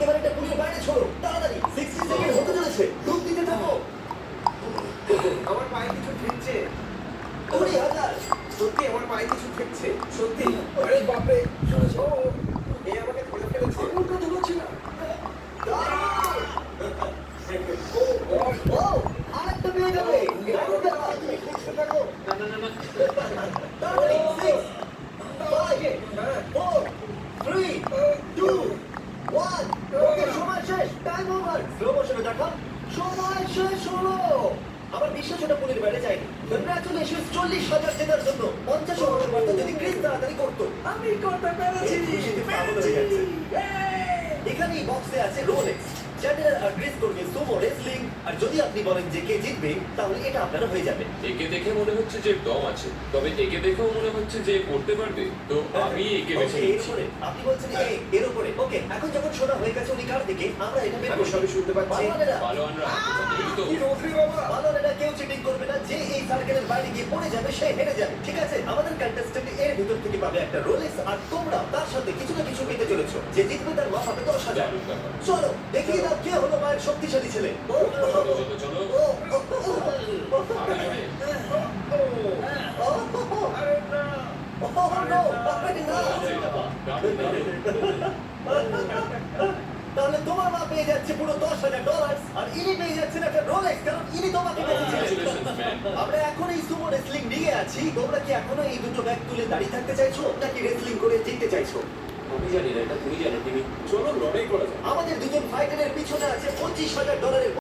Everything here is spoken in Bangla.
এবার একটা পুলির বাইরে ছোড়ো তাড়াতাড়ি 60 সেকেন্ড হতে চলেছে ডুব দিতে থাকো আমার পায়ে কিছু ঠেকছে 20,000 সত্যি আমার পায়ে কিছু ঠেকছে সত্যি আরে বাপরে ও এ আমাকে ধরে ফেলেছে আমি কথা বলছি না ও আরেকটা পেয়ে যাবে এমন ব্যাপার। তুমি খুঁজতে থাকো তাড়াতাড়ি 6 5 4 3 2 1 ওকে সময় শেষ টাইম ওভার স্লো মোশনে দেখা সময় শেষ হলো আমার বিশ্বাস ওটা পুলির বাইরে যায়নি কনগ্রাচুলেশনস 40,000 জেতার জন্য 50 ওভার মারতে যদি ক্রিস তাড়াতাড়ি করতো আমি করতে পেরেছি এই খুশিতে পাগল হয়ে যাচ্ছে। এখানে এই বক্সে আছে রোলেক্স চ্যান্ডেলার আর গ্রেস করবে সুমো রেসলিং আর যদি আপনি বলেন যে কে জিতবে তাহলে এটা আপনার হয়ে যাবে একে দেখে মনে হচ্ছে যে দম আছে, তবে একে দেখেও মনে হচ্ছে যে করতে পারবে, তো আমি একে বেছে Okay, এর নিচ্ছি। উপরে আপনি বলছেন এর উপরে ওকে এখন যখন শোনা হয়ে গেছে উনি কার দিকে আমরা এটা বের আমি করব সবই শুনতে পাচ্ছি। পালোয়ানরা দ্রুত। কি রোদ্রি বাবা বালনেরা কেউ চিটিং করবে না যে এই সার্কেলের বাইরে গিয়ে পড়ে যাবে সে হেরে যাবে ঠিক আছে আমাদের কন্টেস্ট্যান্ট এর ভিতর থেকে পাবে একটা রোলেক্স আর তোমরা তার সাথে কিছু না কিছু পেতে চলেছো যে জিতবে তার মা পাবে 10,000 দারুণ ব্যাপার। চলো দেখিয়ে দাও কে হলো মায়ের শক্তিশালী ছেলে চলো চলো চলো। ও, আরে, আরে, আরে না দারুণ, দারুণ। তাহলে তোমার মা পেয়ে যাচ্ছে পুরো $10,000 আর ইনি পেয়ে যাচ্ছেন একটা রোলেক্স কারণ ইনি তোমাকে বেঁচেছিলেন Congratulations, man. আমরা এখন এই সুমো রেসলিং লিগে আছি তোমরা কি এখনো এই দুটো ব্যাগ তুলে দাঁড়িয়ে থাকতে চাইছো নাকি রেসলিং করে জিততে চাইছো আমি জানি না, এটা তুমি জানো, তুমি চলো লড়াই করা যাক আমাদের দুজন ফাইটারের পিছনে আছে $25,000